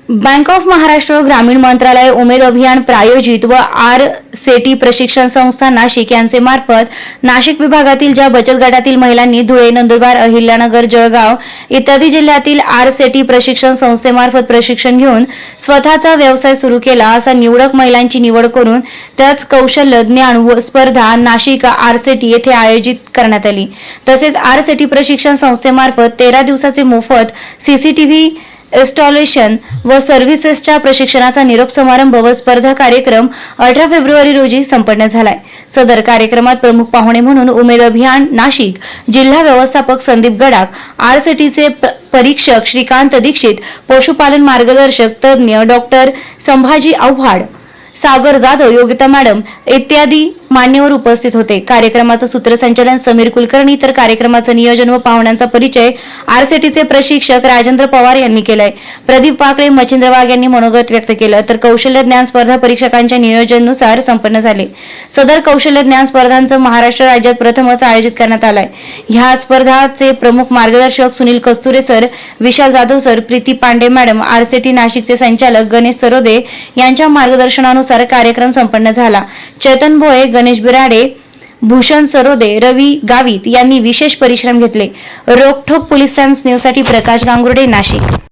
Bank of Maharashtra ग्रामीण मंत्रालय उमेद अभियान प्रायोजित व आर.सेटी प्रशिक्षण संस्था नाशिक यांचे मार्फत नाशिक विभागातील ज्या बचत गटातील महिलांनी धुळे, नंदुरबार, अहिल्यानगर, जळगाव इत्यादी जिल्ह्यातील आर.सेटी प्रशिक्षण संस्थेमार्फत प्रशिक्षण घेऊन स्वतःचा व्यवसाय सुरू केला असा निवडक महिलांची निवड करून त्याच कौशल्य ज्ञान स्पर्धा नाशिक आर.सेटी येथे आयोजित करण्यात आली। तसेच आर.सेटी प्रशिक्षण संस्थेमार्फत 13 दिवसाचे मोफत सीसीटीव्ही इन्स्टॉलेशन व सर्व्हिसेसच्या प्रशिक्षणाचा निरोप समारंभ व स्पर्धा कार्यक्रम 18 फेब्रुवारी रोजी संपन्न झालाय। सदर कार्यक्रमात प्रमुख पाहुणे म्हणून उमेद अभियान नाशिक जिल्हा व्यवस्थापक संदीप गडाख, आर.सेटीचे परीक्षक श्रीकांत दीक्षित, पशुपालन मार्गदर्शक तज्ञ डॉक्टर संभाजी आव्हाड, सागर जाधव, योगिता मॅडम इत्यादी मान्यवर उपस्थित होते। कार्यक्रमाचं सूत्रसंचालन समीर कुलकर्णी तर कार्यक्रमाचं नियोजन व पाहुण्यांचा परिचय आर.सेटीचे प्रशिक्षक राजेंद्र पवार यांनी केलाय। प्रदीप पाकळे, मच्छिंद्र वाघ यांनी मनोगत व्यक्त केलं तर कौशल्य ज्ञान स्पर्धा परीक्षकांच्या नियोजनानुसार संपन्न झाले। सदर कौशल्य ज्ञान स्पर्धांचं महाराष्ट्र राज्यात प्रथमच आयोजित करण्यात आलाय। ह्या स्पर्धाचे प्रमुख मार्गदर्शक सुनील कस्तुरे सर, विशाल जाधव सर, प्रीती पांडे मॅडम, आर.सेटी नाशिकचे संचालक गणेश सरोदे यांच्या मार्गदर्शनानुसार कार्यक्रम संपन्न झाला। चेतन भोये, गणेश बिराडे, भूषण सरोदे, रवी गावित यांनी विशेष परिश्रम घेतले। रोकठोक पोलीस टाइम्स न्यूजसाठी प्रकाश गांगुर्डे, नाशिक।